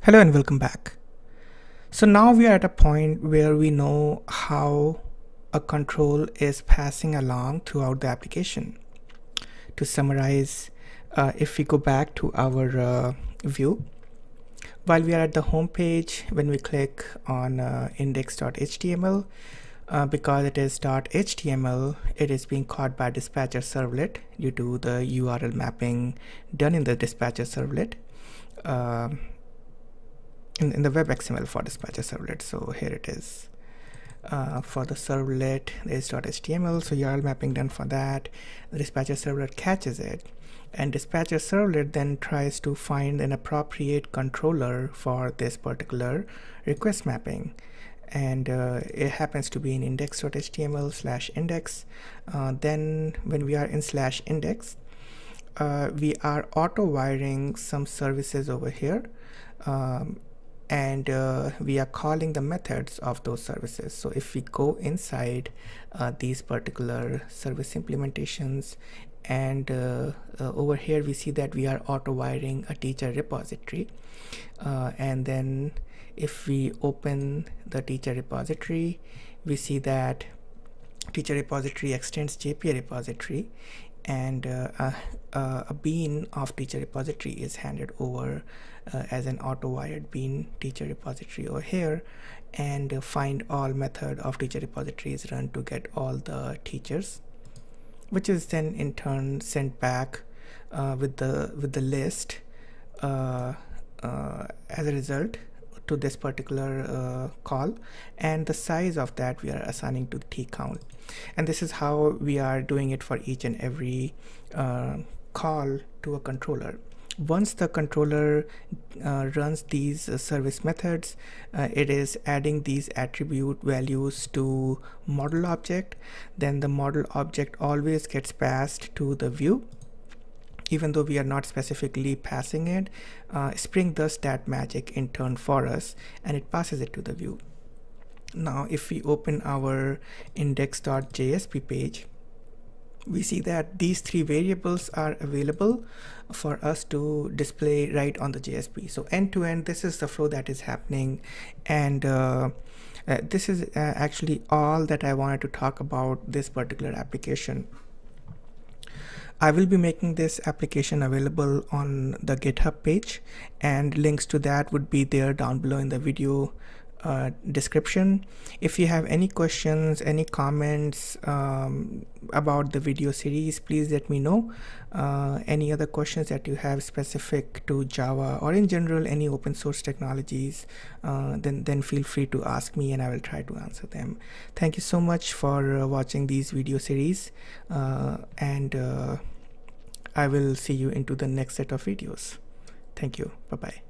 Hello and welcome back. So now we are at a point where we know how a control is passing along throughout the application. To summarize, if we go back to our view, while we are at the home page, when we click on index.html, because it is .html, it is being caught by dispatcher servlet due to the URL mapping done in the dispatcher servlet. In the web XML for dispatcher servlet. So here it is. For the servlet is .html, so URL mapping done for that. The dispatcher servlet catches it, and dispatcher servlet then tries to find an appropriate controller for this particular request mapping, and it happens to be in index.html/index. Then when we are in /index, we are auto wiring some services over here. And we are calling the methods of those services. So if we go inside these particular service implementations, and over here we see that we are auto wiring a teacher repository, and then if we open the teacher repository, we see that teacher repository extends JPA repository, and a bean of teacher repository is handed over as an auto-wired bean teacher repository over here, and find all method of teacher repository is run to get all the teachers, which is then in turn sent back with the list as a result to this particular call, and the size of that we are assigning to t count. And this is how we are doing it for each and every call to a controller. Once the controller runs these service methods, it is adding these attribute values to model object. Then the model object always gets passed to the view, even though we are not specifically passing it. Spring does that magic in turn for us, and it passes it to the view. Now if we open our index.jsp page, we see that these three variables are available for us to display right on the JSP. So end to end, this is the flow that is happening, and this is actually all that I wanted to talk about this particular application. I will be making this application available on the GitHub page, and links to that would be there down below in the video description. If you have any questions, any comments about the video series, please let me know. Any other questions that you have specific to Java or in general any open source technologies, then feel free to ask me and I will try to answer them. Thank you so much for watching these video series, and I will see you into the next set of videos. Thank you. Bye-bye.